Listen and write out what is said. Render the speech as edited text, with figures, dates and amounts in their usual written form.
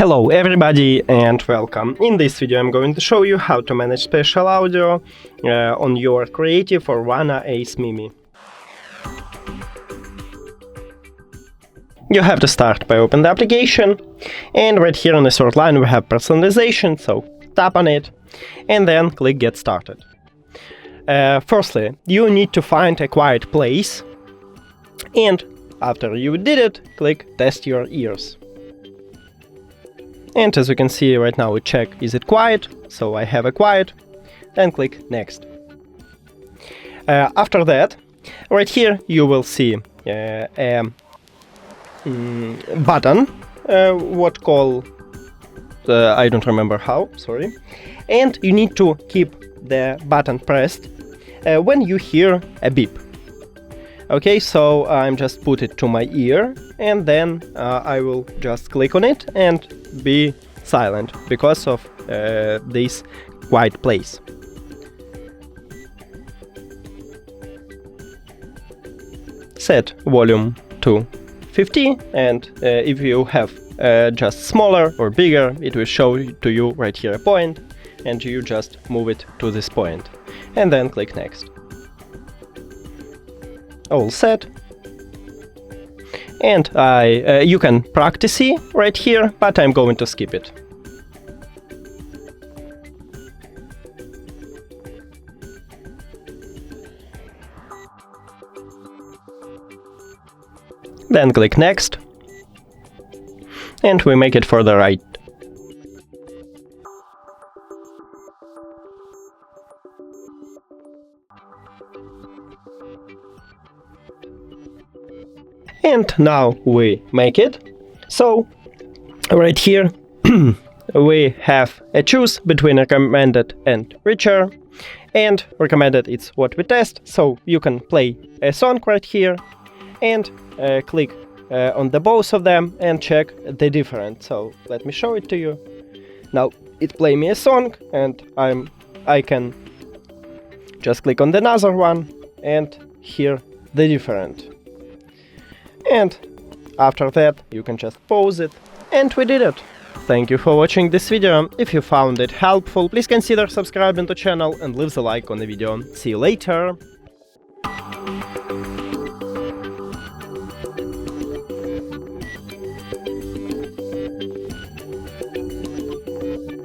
Hello everybody and welcome. In this video I'm going to show you how to manage spatial audio on your Creative Aurvana Ace Mimi. You have to start by opening the application, and right here on the third line we have personalization, so tap on it and then click Get Started. Firstly, you need to find a quiet place, and after you did it, click Test Your Ears. And as you can see right now we check is it quiet, so I have a quiet, then click Next. After that, right here you will see a button, what call, I don't remember how, sorry, and you need to keep the button pressed when you hear a beep. Okay, so I'm just put it to my ear and then I will just click on it and be silent because of this quiet place. Set volume to 50, and if you have just smaller or bigger, it will show to you right here a point, and you just move it to this point and then click Next. All set. And you can practice it right here, but I'm going to skip it. Then click Next, and we make it for the right. And now we make it. So right here we have a choose between recommended and richer, and recommended it's what we test, so you can play a song right here and click on the both of them and check the difference. So let me show it to you. Now it play me a song, and I can just click on the another one and hear the difference. And after that you can just pause it, and we did it. Thank you for watching this video. If you found it helpful, please consider subscribing to the channel and leave the like on the video. See you later!